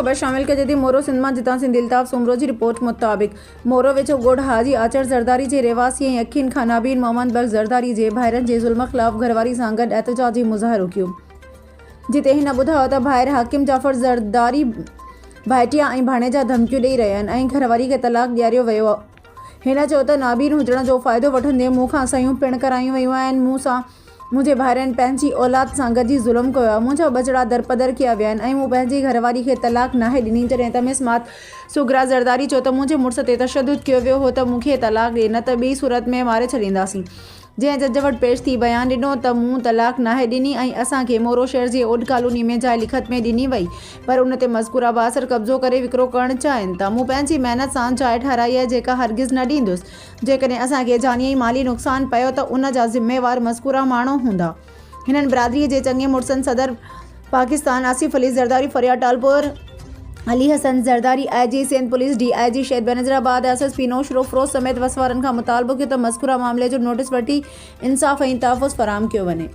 ख़बर शामिल कजे थी। मोरो सिंध मां जितां सिंह दिलताफ़ सुमरो की रिपोर्ट मुताबिक़ मोरो वेझो ॻोठ हाजी आचर ज़रदारी के रहवासी ऐं यकीन खां नाबीन मोहम्मद बख्श ज़रदारी के भाइरनि जे ज़ुल्म ख़िलाफ़ घरवारी सां गॾु एहतजाजी मुज़ाहिरो कयो, जिते हिन ॿुधायो त भाइर हाकिम जाफ़र ज़रदारी भाइटिया ऐं भाणेजा धमकियूं ॾेई रहिया आहिनि ऐं घरवारी खे तलाक ॾियारियो वियो। हिन चयो त नाबीन हुजण जो फ़ाइदो वठंदे मूंखां सयूं पिणु करायूं वयूं आहिनि। मूंसां मुंहिंजे भाइरनि पंहिंजी औलाद सां गॾिजी ज़ुल्म कयो आहे। मुंहिंजा बचड़ा दरपदर कया विया आहिनि ऐं मूं पंहिंजी घरवारी खे तलाक नाहे ॾिनी। जॾहिं त मिसमात सुगरा ज़रदारी चयो त मुंहिंजे मुड़ुस ते तशदुद कयो वियो हो त मूंखे तलाक ॾिए न त ॿी सूरत में मारे छॾींदासीं। जंहिं जज वटि पेश थी बयानु ॾिनो त मूं तलाक नाहे ॾिनी ऐं असांखे मोरो शहर जी ओड कॉलोनी में जाइ लिखत में ॾिनी वई, पर उन ते मज़कूरा बासर कब्ज़ो करे विकिरो करणु चाहिनि था। मूं पंहिंजी महिनत सां जाइ ठाराई आहे जेका हरगिज़ न ॾींदुसि। जेकॾहिं असांखे जानी माली नुक़सानु पियो त उन जा ज़िम्मेवार मज़कूरा माण्हू हूंदा। हिननि बिरादरीअ जे चङे मुड़ुसनि सदर Pakistan Asif Ali Zardari Faryad Talpur Ali Hasan Zardari IG Sindh police DIG Shaheed बनज़राबाद SSP Naushahro Firoz समेत वसवारनि खां मुतालबो कयो त मज़कूरा मामले जो नोटिस वठी इंसाफ़ ऐं तहफ़्फ़ुज़ फ़राहम कयो वञे।